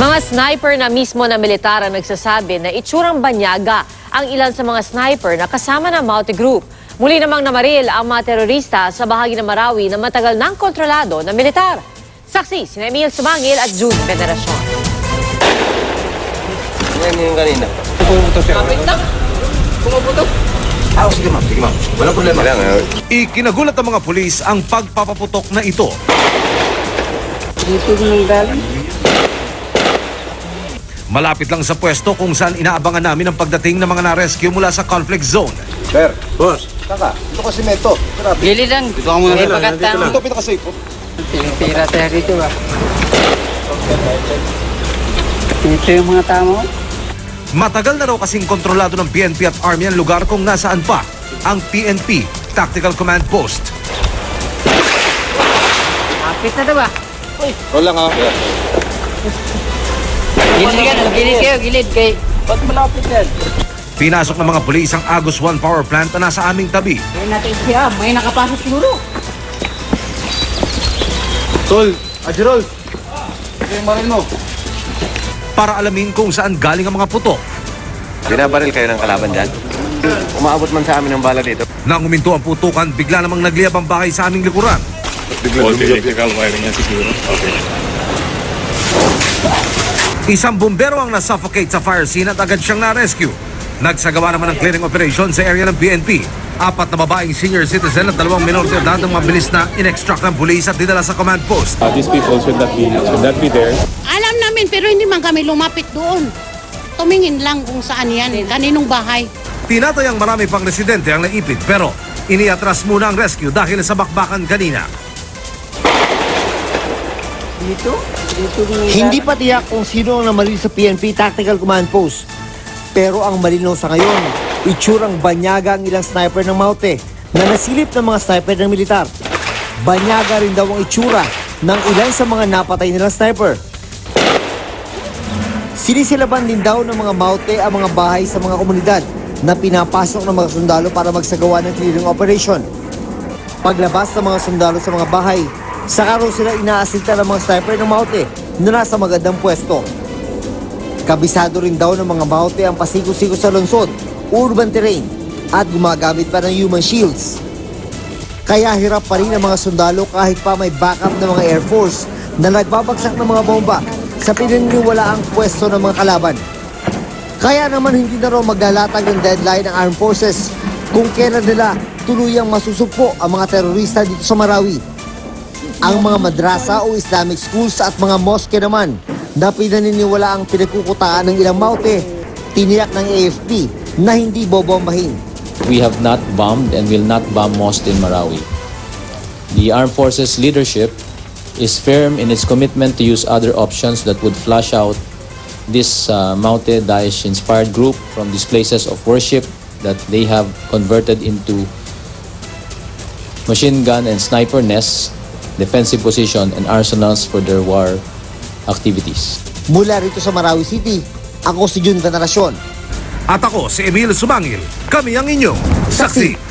Mga sniper na mismo na militar ang nagsasabi na itsurang banyaga ang ilan sa mga sniper na kasama ng Maute Group. Muli namang namaril ang mga terorista sa bahagi ng Marawi na matagal nang kontrolado ng militar. Saksi, si Emil Sumangil at June Veneracion. Yan yung kanina. Pumuputok siya. Kapit lang. Pumuputok. Sige ma'am. Walang problema. Ikinagulat ng mga pulis ang pagpapaputok na ito. Dito nang galing. Malapit lang sa pwesto kung saan inaabangan namin ang pagdating ng mga na-rescue mula sa conflict zone. Sir, boss. Taka, ito kasi meto. Gili lang. Dito ka muna May sir. pagkatang. Ito pinaka-safe po. Pinipira tayo dito ba? Ito yung mga tamo. Matagal na raw kasing kontrolado ng PNP at Army ang lugar kung nasaan pa ang PNP Tactical Command Post. Kapit na diba? Roll lang ha. Gilid kayo. Ba't malapit yan? Pinasok ng mga pulis ang Agus 1 power plant na nasa aming tabi. May natin siya. May nakapasok siguro. Tol, Ajirol. Ito yung maril mo. Para alamin kung saan galing ang mga putok. Binabaril kayo ng kalaban dyan? Umaabot man sa amin ang bala dito. Nang huminto ang putukan, bigla namang nagliyab ang bahay sa aming likuran. Electrical wiring yan siguro. Okay. Isang bumbero ang nasuffocate sa fire scene at agad siyang na-rescue. Nagsagawa naman ng clearing operation sa area ng PNP. 4 na babaeng senior citizen at 2 minor de edad ang mabilis na in-extract ng pulis at dinala sa command post. These people should not be there. Alam namin pero hindi man kami lumapit doon. Tumingin lang kung saan yan, kaninong bahay. Tinatayang marami pang residente ang naipit pero iniatras muna ang rescue dahil sa bakbakan kanina. Dito nang Hindi pa tiyak kung sino ang namaril sa PNP Tactical Command Post. Pero ang malinaw sa ngayon, itsurang banyaga ang ilang sniper ng Maute na nasilip ng mga sniper ng militar. Banyaga rin daw ang itsura ng ilan sa mga napatay nilang sniper. Sinisilaban din daw ng mga Maute ang mga bahay sa mga komunidad na pinapasok ng mga sundalo para magsagawa ng clearing operation. Paglabas ng mga sundalo sa mga bahay, saka raw sila inaasilta ng mga sniper ng Maute na nasa magandang pwesto. Kabisado rin daw ng mga Maute ang pasikos-sikos sa lungsod, urban terrain at gumagamit pa ng human shields. Kaya hirap pa rin ang mga sundalo kahit pa may backup ng mga Air Force na nagbabagsak ng mga bomba sa pinaniniwalaang pwesto ng mga kalaban. Kaya naman hindi na raw maglalatag ng deadline ng Armed Forces kung kailan nila tuluyang masusugpo ang mga terorista dito sa Marawi. Ang mga madrasa o Islamic schools at mga mosque naman na pinaniniwala ang pinagkukutaan ng ilang Maute, tiniyak ng AFP na hindi bobombahin. We have not bombed and will not bomb mosques in Marawi. The Armed Forces leadership is firm in its commitment to use other options that would flush out this Maute Daesh-inspired group from these places of worship that they have converted into machine gun and sniper nests, defensive position, and arsenals for their war activities. Mula rito sa Marawi City, ako si June Veneracion. At ako si Emil Sumangil. Kami ang inyong saksi.